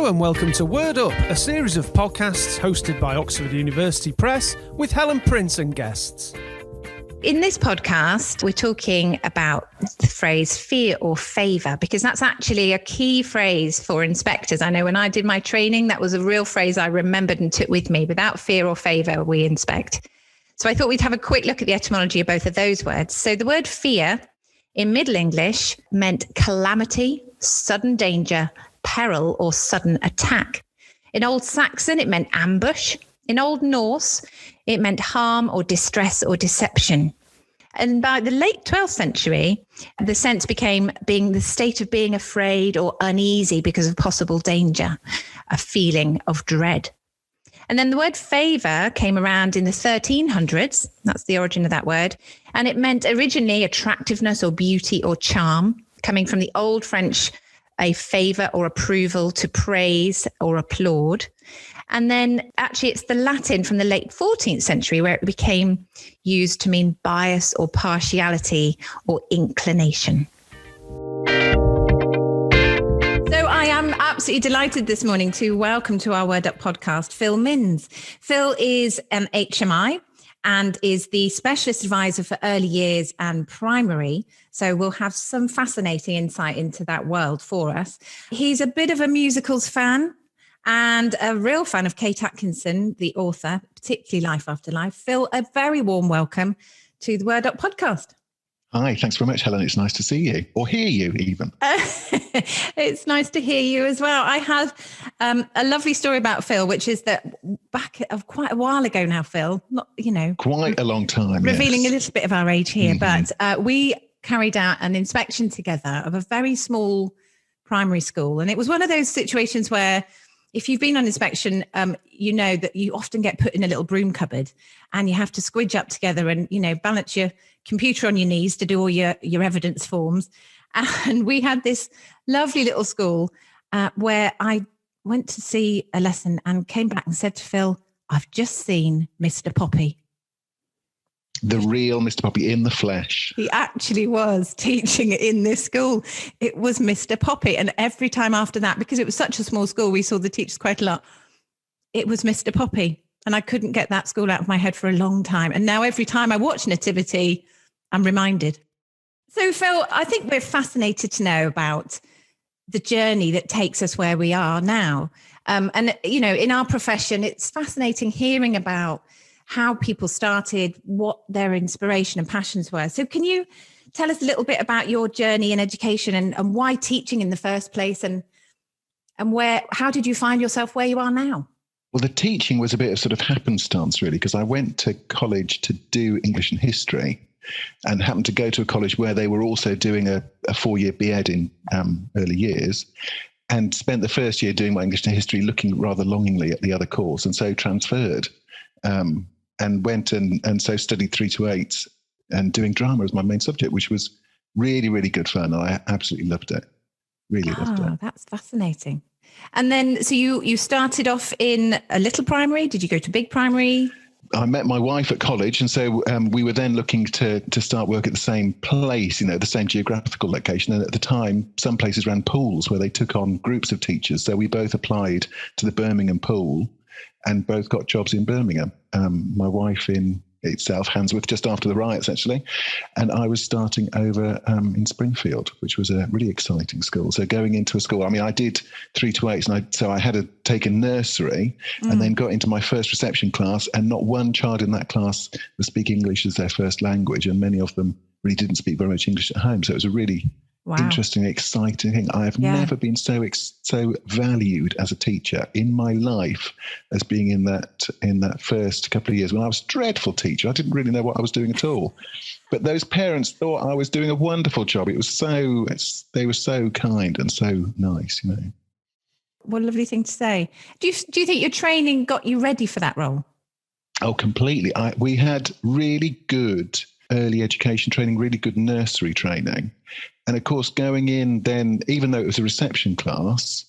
Hello and welcome to Word Up, a series of podcasts hosted by Oxford University Press with Helen Prince and guests. In this podcast, we're talking about the phrase fear or favour, because that's actually a key phrase for inspectors. I know when I did my training, that was a real phrase I remembered and took with me. Without fear or favour, we inspect. So I thought we'd have a quick look at the etymology of both of those words. So the word fear in Middle English meant calamity, sudden danger, peril or sudden attack. In Old Saxon, it meant ambush. In Old Norse, it meant harm or distress or deception. And by the late 12th century, the sense became being the state of being afraid or uneasy because of possible danger, a feeling of dread. And then the word favour came around in the 1300s. That's the origin of that word. And it meant originally attractiveness or beauty or charm, coming from the Old French, a favour or approval, to praise or applaud. And then actually it's the Latin from the late 14th century where it became used to mean bias or partiality or inclination. So I am absolutely delighted this morning to welcome to our Word Up podcast, Phil Minns. Phil is an HMI and is the specialist advisor for early years and primary. So we'll have some fascinating insight into that world for us. He's a bit of a musicals fan and a real fan of Kate Atkinson, the author, particularly Life After Life. Phil, a very warm welcome to the Word Up podcast. Hi, thanks very much, Helen. It's nice to see you, or hear you even. It's nice to hear you as well. I have a lovely story about Phil, which is that back quite a while ago now, Phil, not, quite a long time, revealing yes. a little bit of our age here, but we carried out an inspection together of a very small primary school. And it was one of those situations where if you've been on inspection, you know that you often get put in a little broom cupboard and you have to squidge up together and, balance your computer on your knees to do all your evidence forms. And we had this lovely little school where I went to see a lesson and came back and said to Phil, I've just seen Mr. Poppy. The real Mr. Poppy in the flesh. He actually was teaching in this school. It was Mr. Poppy. And every time after that, because it was such a small school, we saw the teachers quite a lot. It was Mr. Poppy. And I couldn't get that school out of my head for a long time. And now every time I watch Nativity, I'm reminded. So, Phil, I think we're fascinated to know about the journey that takes us where we are now. And, in our profession, it's fascinating hearing about how people started, what their inspiration and passions were. So can you tell us a little bit about your journey in education and why teaching in the first place and how did you find yourself where you are now? Well, the teaching was a bit of sort of happenstance, really, because I went to college to do English and history and happened to go to a college where they were also doing a 4-year B.Ed in early years, and spent the first year doing my English and history looking rather longingly at the other course, and so transferred and went and so studied 3 to 8 and doing drama as my main subject, which was really, really good fun. I absolutely loved it. Really loved it. That's fascinating. And then, so you started off in a little primary. Did you go to big primary? I met my wife at college, and so we were then looking to start work at the same place, the same geographical location. And at the time, some places ran pools where they took on groups of teachers. So we both applied to the Birmingham pool and both got jobs in Birmingham. My wife in itself, Handsworth, just after the riots, actually. And I was starting over in Springfield, which was a really exciting school. So going into a school, I did 3 to 8, so I had to take a nursery and then got into my first reception class, and not one child in that class was speaking English as their first language, and many of them really didn't speak very much English at home. So it was a really interesting, exciting thing. I have never been so valued as a teacher in my life as being in that first couple of years when I was a dreadful teacher. I didn't really know what I was doing at all. But those parents thought I was doing a wonderful job. They were so kind and so nice, What a lovely thing to say. Do you think your training got you ready for that role? Oh, completely. We had really good early education training, really good nursery training. And of course, going in then, even though it was a reception class,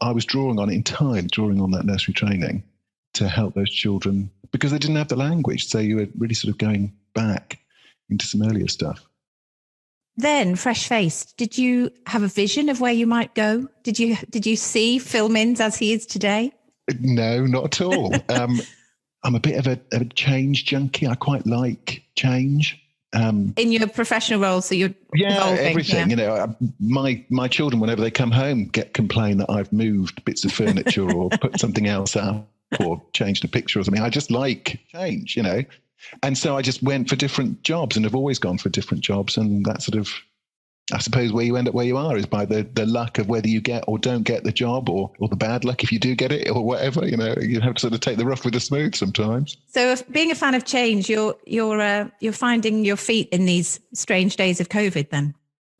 I was drawing on that nursery training to help those children because they didn't have the language. So you were really sort of going back into some earlier stuff. then, fresh-faced, did you have a vision of where you might go? Did you see Phil Minns as he is today? No, not at all. I'm a bit of a change junkie. I quite like change. In your professional role, so you're evolving, everything. Yeah. My children, whenever they come home, complain that I've moved bits of furniture or put something else up or changed a picture or something. I just like change, And so I just went for different jobs and have always gone for different jobs. And that sort of, I suppose, where you end up where you are is by the luck of whether you get or don't get the job, or the bad luck if you do get it, or whatever. You have to sort of take the rough with the smooth sometimes. So, if being a fan of change, you're finding your feet in these strange days of COVID, then?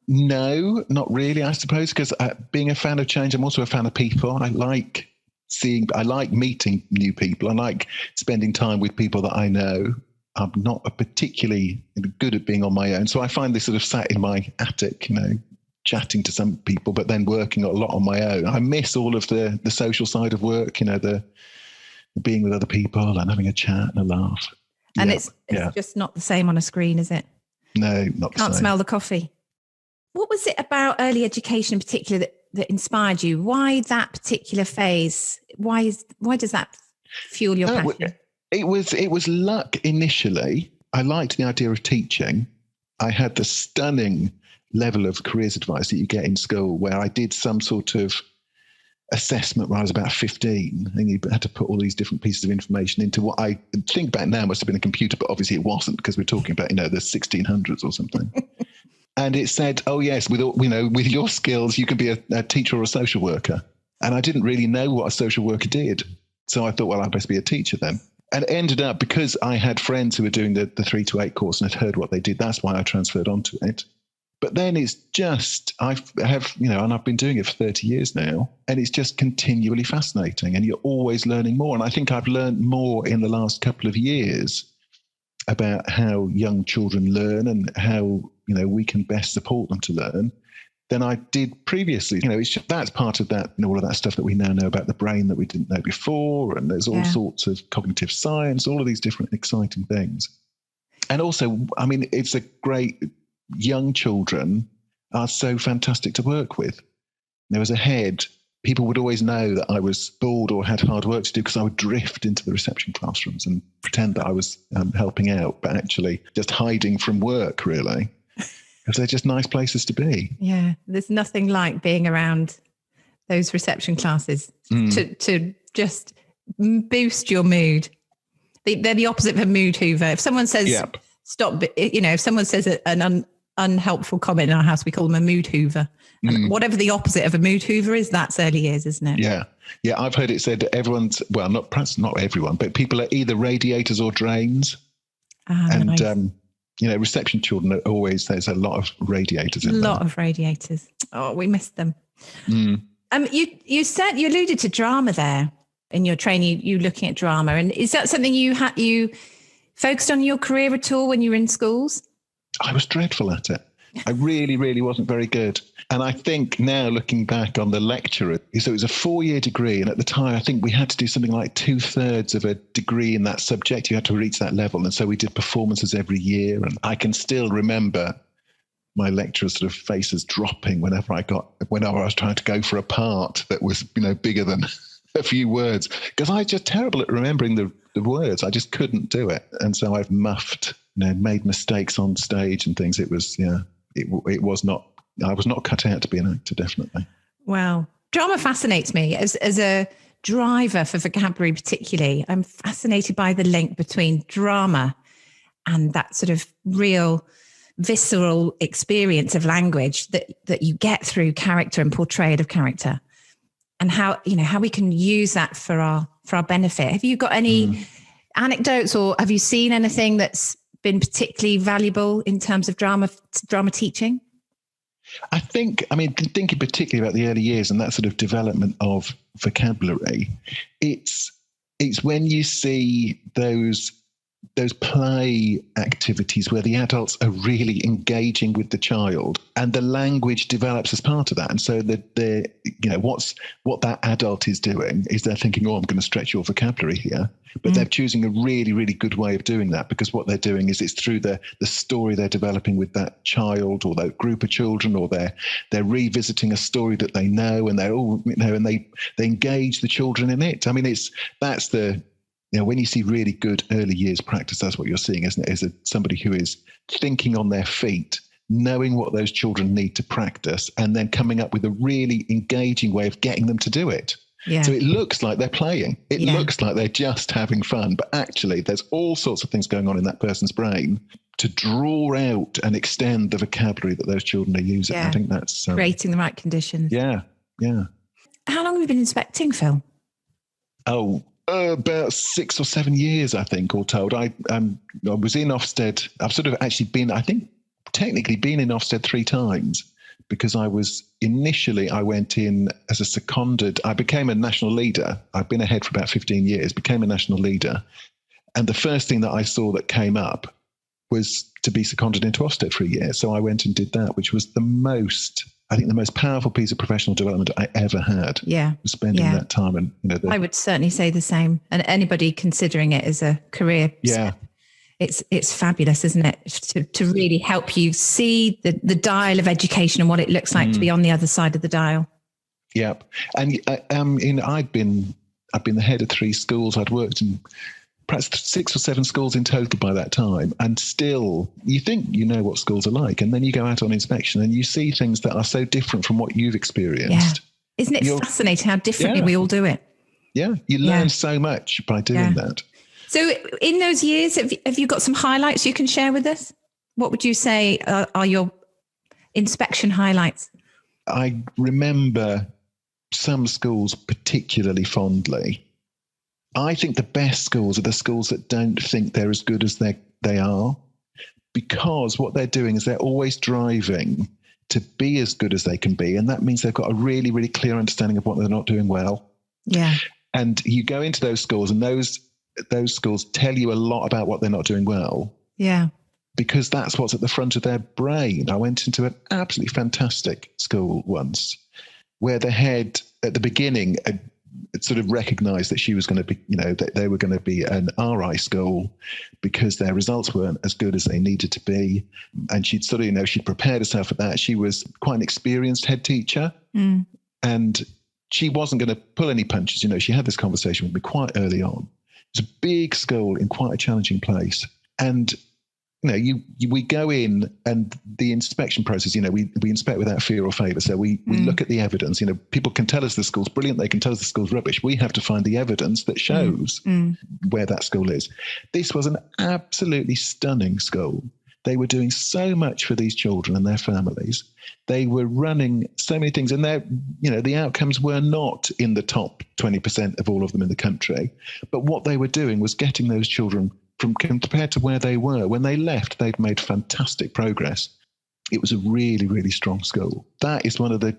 No, not really. I suppose because being a fan of change, I'm also a fan of people. I like meeting new people. I like spending time with people that I know. I'm not particularly good at being on my own. So I find this sort of sat in my attic, chatting to some people, but then working a lot on my own. I miss all of the social side of work, the being with other people and having a chat and a laugh. And it's just not the same on a screen, is it? No, not the same. Can't smell the coffee. What was it about early education in particular that inspired you? Why that particular phase? Why does that fuel your passion? It was luck initially. I liked the idea of teaching. I had the stunning level of careers advice that you get in school, where I did some sort of assessment when I was about 15, and you had to put all these different pieces of information into what I think back now must have been a computer, but obviously it wasn't, because we're talking about the 1600s or something. And it said, oh yes, with your skills you can be a teacher or a social worker. And I didn't really know what a social worker did, so I thought, well, I'd best be a teacher then. And it ended up, because I had friends who were doing the 3 to 8 course and had heard what they did, that's why I transferred onto it. But then it's just, and I've been doing it for 30 years now, and it's just continually fascinating, and you're always learning more. And I think I've learned more in the last couple of years about how young children learn and how, we can best support them to learn than I did previously. It's just, that's part of that, all of that stuff that we now know about the brain that we didn't know before. And there's all sorts of cognitive science, all of these different exciting things. And also, it's a great, young children are so fantastic to work with. There was a head, people would always know that I was bored or had hard work to do, because I would drift into the reception classrooms and pretend that I was helping out, but actually just hiding from work, really. Because they're just nice places to be. Yeah, there's nothing like being around those reception classes to just boost your mood. They're the opposite of a mood hoover. If someone says stop, if someone says an unhelpful comment in our house, we call them a mood hoover. And whatever the opposite of a mood hoover is, that's early years, isn't it? Yeah. Yeah, I've heard it said that everyone's, well, perhaps not everyone, but people are either radiators or drains. And nice. Reception children are always, there's a lot of radiators in there. A lot of radiators. Oh, we missed them. You said, you alluded to drama there in your training, you looking at drama. And is that something you focused on in your career at all when you were in schools? I was dreadful at it. I really, really wasn't very good. And I think now, looking back on the lecture, so it was a 4-year degree. And at the time, I think we had to do something like 2/3 of a degree in that subject. You had to reach that level. And so we did performances every year. And I can still remember my lecturer's sort of faces dropping whenever I was trying to go for a part that was, bigger than a few words. Because I was just terrible at remembering the words. I just couldn't do it. And so I've muffed, made mistakes on stage and things. It was, it was not, I was not cut out to be an actor, definitely. Wow. Drama fascinates me as a driver for vocabulary particularly. I'm fascinated by the link between drama and that sort of real visceral experience of language that you get through character and portrayal of character, and how we can use that for our benefit. Have you got any anecdotes, or have you seen anything that's been particularly valuable in terms of drama teaching? I think, thinking particularly about the early years and that sort of development of vocabulary, it's when you see those those play activities where the adults are really engaging with the child, and the language develops as part of that. And so what that adult is doing is they're thinking, oh, I'm going to stretch your vocabulary here. But they're choosing a really, really good way of doing that, because what they're doing is it's through the story they're developing with that child or that group of children, or they're revisiting a story that they know, and they're all, and they engage the children in it. I mean, that's the, when you see really good early years practice, that's what you're seeing, isn't it? Is somebody who is thinking on their feet, knowing what those children need to practice, and then coming up with a really engaging way of getting them to do it. Yeah. So it looks like they're playing. It looks like they're just having fun, but actually there's all sorts of things going on in that person's brain to draw out and extend the vocabulary that those children are using. Yeah. I think that's creating the right conditions. Yeah. How long have you been inspecting, Phil? About 6 or 7 years, I think, all told. I was in Ofsted. I've sort of actually been, I think, technically been in Ofsted 3 times, because I went in as a seconded. I became a national leader. I've been ahead for about 15 years, became a national leader. And the first thing that I saw that came up was to be seconded into Ofsted for a year. So I went and did that, which was the most powerful piece of professional development I ever had. Yeah. Spending that time. And, I would certainly say the same. And anybody considering it as a career. Yeah. It's fabulous, isn't it? To really help you see the dial of education and what it looks like to be on the other side of the dial. Yep. And I'd been the head of 3 schools. I'd worked in perhaps 6 or 7 schools in total by that time. And still, you think you know what schools are like, and then you go out on inspection and you see things that are so different from what you've experienced. Yeah. Isn't it fascinating how differently we all do it? Yeah. You learn so much by doing that. So in those years, have you got some highlights you can share with us? What would you say are your inspection highlights? I remember some schools particularly fondly. I think the best schools are the schools that don't think they're as good as they are, because what they're doing is they're always driving to be as good as they can be. And that means they've got a really, really clear understanding of what they're not doing well. Yeah. And you go into those schools, and those schools tell you a lot about what they're not doing well. Yeah. Because that's what's at the front of their brain. I went into an absolutely fantastic school once where the head at the beginning sort of recognized that she was going to be, that they were going to be an RI school because their results weren't as good as they needed to be. And she'd sort of, she'd prepared herself for that. She was quite an experienced head teacher. And she wasn't going to pull any punches. She had this conversation with me quite early on. It's a big school in quite a challenging place. And, we go in, and the inspection process, we inspect without fear or favour. So we look at the evidence. People can tell us the school's brilliant. They can tell us the school's rubbish. We have to find the evidence that shows where that school is. This was an absolutely stunning school. They were doing so much for these children and their families. They were running so many things, and the outcomes were not in the top 20% of all of them in the country. But what they were doing was getting those children from, compared to where they were when they left, they'd made fantastic progress. It was a really, really strong school. That is one of the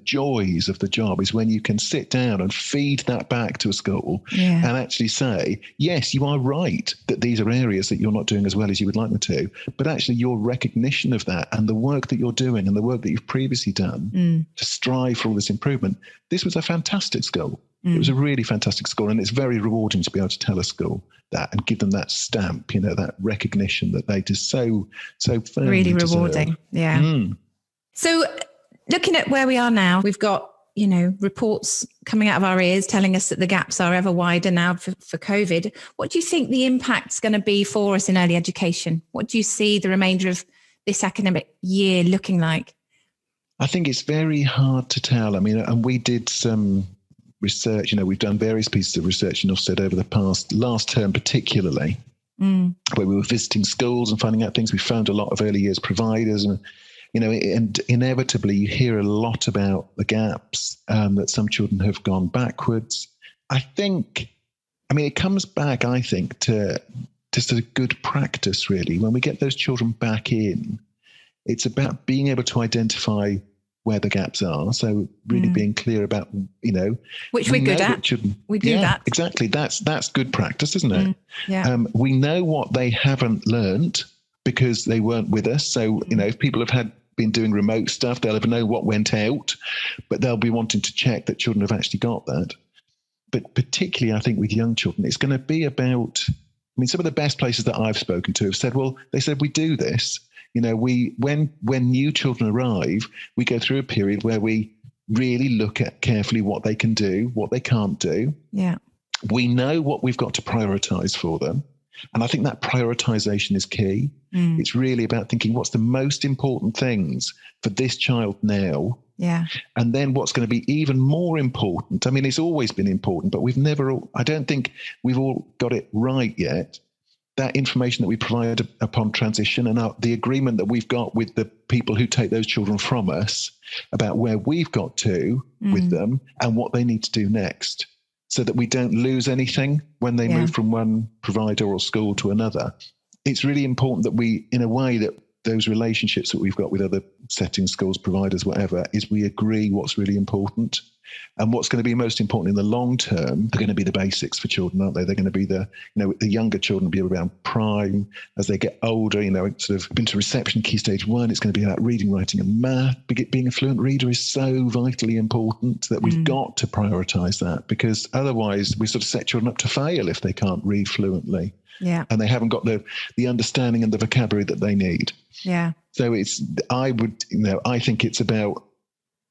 joys of the job, is when you can sit down and feed that back to a school and actually say, yes, you are right that these are areas that you're not doing as well as you would like them to, but actually your recognition of that and the work that you're doing and the work that you've previously done to strive for all this improvement. This was a fantastic school. It was a really fantastic school, and it's very rewarding to be able to tell a school that and give them that stamp, that recognition that they just so firmly really deserve. Rewarding. Yeah. So looking at where we are now, we've got, reports coming out of our ears telling us that the gaps are ever wider now for COVID. What do you think the impact's going to be for us in early education? What do you see the remainder of this academic year looking like? I think it's very hard to tell. I mean, and we did some research, we've done various pieces of research in Ofsted over the last term particularly, where we were visiting schools and finding out things. We found a lot of early years providers, and and inevitably you hear a lot about the gaps, that some children have gone backwards. It comes back, I think, to sort of good practice, really. When we get those children back in, it's about being able to identify where the gaps are. So really being clear about, which we're good at. We do that. Exactly. That's good practice, isn't it? Yeah. We know what they haven't learned because they weren't with us. So, if people have been doing remote stuff, they'll know what went out, but they'll be wanting to check that children have actually got that. But particularly, I think with young children, it's going to be about, some of the best places that I've spoken to have said, they said, we do this. When new children arrive, we go through a period where we really look at carefully what they can do, what they can't do. Yeah. We know what we've got to prioritize for them. And I think that prioritization is key. It's really about thinking what's the most important things for this child now. Yeah. And then what's going to be even more important. It's always been important, but I don't think we've all got it right yet. That information that we provide upon transition and the agreement that we've got with the people who take those children from us about where we've got to with them and what they need to do next, so that we don't lose anything when they move from one provider or school to another. It's really important that we, in a way, that those relationships that we've got with other settings, schools, providers, whatever, is we agree what's really important. And what's going to be most important in the long term are going to be the basics for children, aren't they? They're going to be the younger children will be around prime. As they get older, sort of into reception, key stage 1, it's going to be about reading, writing and math. Being a fluent reader is so vitally important that we've got to prioritise that, because otherwise we sort of set children up to fail if they can't read fluently. Yeah. And they haven't got the understanding and the vocabulary that they need. Yeah. So I think it's about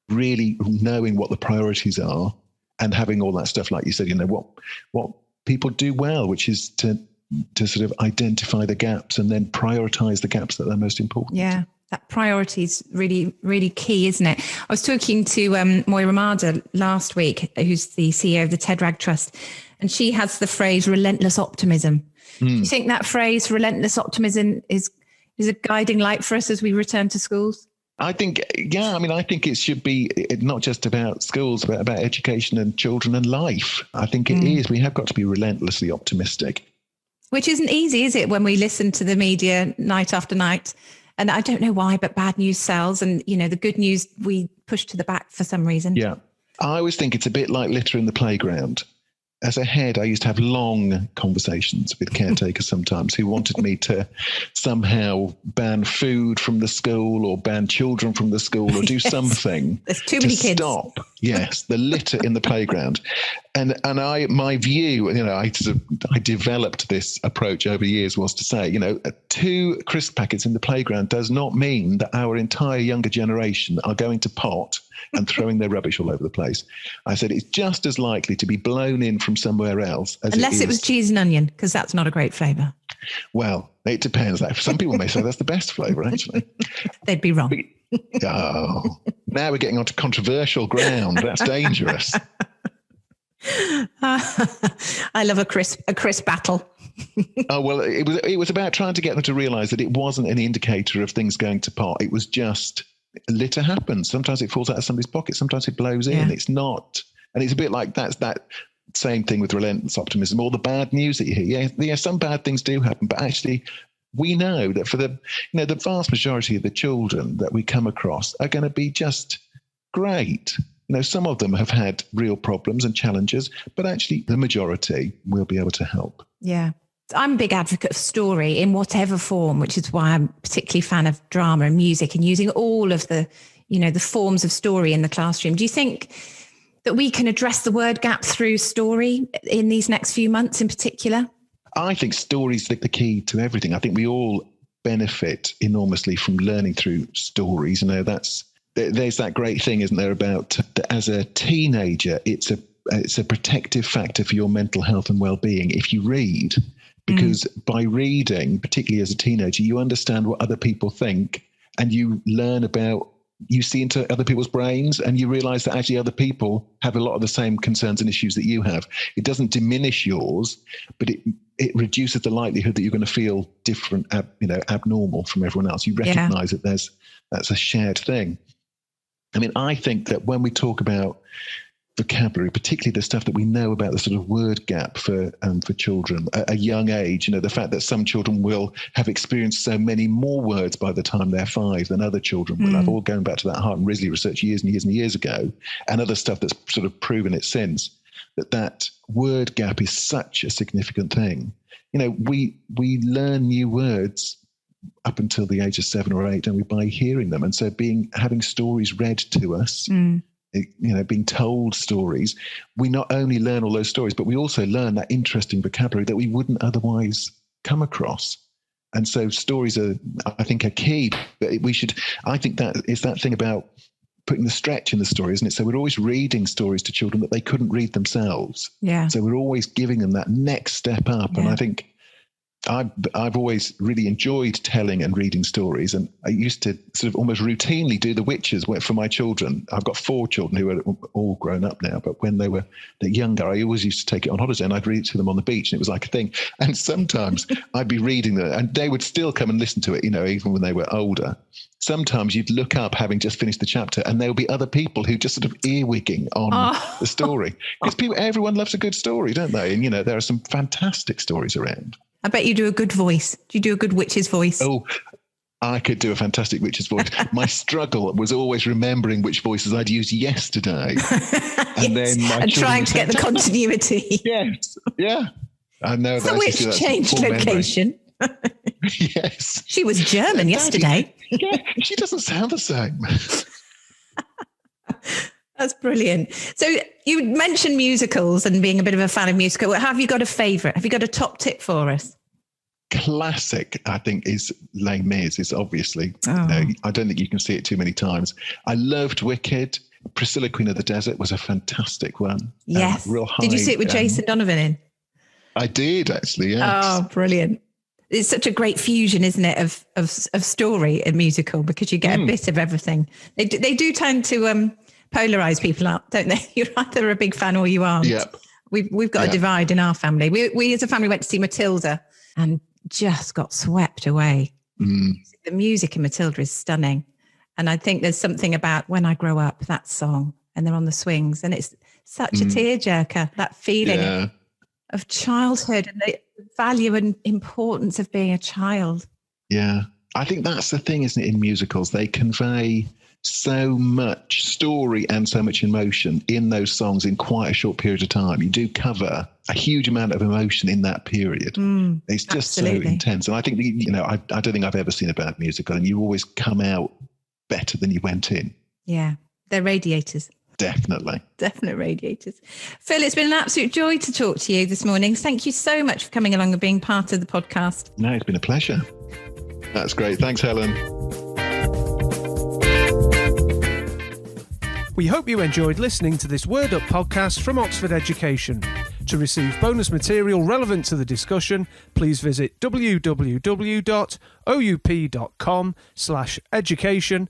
really knowing what the priorities are and having all that stuff, like you said, what people do well, which is to sort of identify the gaps and then prioritize the gaps that are most important. Yeah. That priority is really, really key, isn't it? I was talking to Moira Marder last week, who's the CEO of the TEDRAG Trust, and she has the phrase relentless optimism. Do you think that phrase relentless optimism is a guiding light for us as we return to schools? I think, I think it should be not just about schools, but about education and children and life. I think it is. We have got to be relentlessly optimistic. Which isn't easy, is it, when we listen to the media night after night? And I don't know why, but bad news sells. And, the good news we push to the back for some reason. Yeah. I always think it's a bit like litter in the playground. As a head, I used to have long conversations with caretakers sometimes who wanted me to somehow ban food from the school or ban children from the school or do something. There's too many kids. Stop. Yes, the litter in the playground. And my view, I developed this approach over years was to say, 2 crisp packets in the playground does not mean that our entire younger generation are going to pot and throwing their rubbish all over the place. I said it's just as likely to be blown in from somewhere else as unless it was cheese and onion, because that's not a great flavour. Well, it depends. Some people may say that's the best flavour, actually. They'd be wrong. Now we're getting onto controversial ground. That's dangerous. I love a crisp battle. Oh, well, it was about trying to get them to realise that it wasn't an indicator of things going to pot. It was just litter happens. Sometimes it falls out of somebody's pocket. Sometimes it blows in. It's not. And it's a bit like that same thing with relentless optimism, all the bad news that you hear. Yeah, some bad things do happen, but actually we know that for the vast majority of the children that we come across are going to be just great. Some of them have had real problems and challenges, but actually the majority will be able to help. Yeah. I'm a big advocate of story in whatever form, which is why I'm particularly a fan of drama and music and using all of the, the forms of story in the classroom. Do you think that we can address the word gap through story in these next few months in particular? I think stories are the key to everything. I think we all benefit enormously from learning through stories. There's that great thing, isn't there, about as a teenager, it's a protective factor for your mental health and well-being if you read. Because by reading, particularly as a teenager, you understand what other people think and you see into other people's brains and you realize that actually other people have a lot of the same concerns and issues that you have. It doesn't diminish yours, but it reduces the likelihood that you're going to feel different, abnormal from everyone else. You recognize that that's a shared thing. I think that when we talk about vocabulary, particularly the stuff that we know about the sort of word gap for children at a young age. The fact that some children will have experienced so many more words by the time they're 5 than other children will have, all going back to that Hart and Risley research years and years and years ago, and other stuff that's sort of proven it since, that word gap is such a significant thing. We learn new words up until the age of 7 or 8, and we by hearing them. And so having stories read to us, being told stories, we not only learn all those stories, but we also learn that interesting vocabulary that we wouldn't otherwise come across. And so stories are key. But I think that it's that thing about putting the stretch in the story, isn't it? So we're always reading stories to children that they couldn't read themselves. Yeah. So we're always giving them that next step up. Yeah. And I think I've always really enjoyed telling and reading stories, and I used to sort of almost routinely do the witches for my children. I've got 4 children who are all grown up now, but when they were younger, I always used to take it on holiday and I'd read it to them on the beach, and it was like a thing. And sometimes I'd be reading them and they would still come and listen to it, even when they were older. Sometimes you'd look up having just finished the chapter and there would be other people who just sort of earwigging on the story. Because everyone loves a good story, don't they? And, there are some fantastic stories around. I bet you do a good voice. Do you do a good witch's voice? Oh, I could do a fantastic witch's voice. My struggle was always remembering which voices I'd used yesterday. And then trying to get the continuity. Yes. Yeah. I know that. The witch changed location. Yes. She was German yesterday. Yeah, she doesn't sound the same. That's brilliant. So you mentioned musicals and being a bit of a fan of musicals. Have you got a favourite? Have you got a top tip for us? Classic, I think, is Les Mis, is obviously. I don't think you can see it too many times. I loved Wicked. Priscilla, Queen of the Desert was a fantastic one. Yes. Real high, did you see it with Jason Donovan in? I did, actually, yes. Oh, brilliant. It's such a great fusion, isn't it, of story and musical, because you get a bit of everything. They do tend to polarize people up, don't they? You're either a big fan or you aren't. Yeah. We've got a divide in our family. We as a family went to see Matilda and just got swept away. The music in Matilda is stunning. And I think there's something about When I Grow Up, that song, and they're on the swings, and it's such a tearjerker, that feeling of childhood and the value and importance of being a child. Yeah. I think that's the thing, isn't it, in musicals? They convey so much story and so much emotion in those songs in quite a short period of time. You do cover a huge amount of emotion in that period. It's just so intense. And I think, I don't think I've ever seen a bad musical, and you always come out better than you went in. Yeah, they're radiators. Definitely. Definite radiators. Phil, it's been an absolute joy to talk to you this morning. Thank you so much for coming along and being part of the podcast. No, it's been a pleasure. That's great. Thanks, Helen. We hope you enjoyed listening to this Word Up podcast from Oxford Education. To receive bonus material relevant to the discussion, please visit www.oup.com/education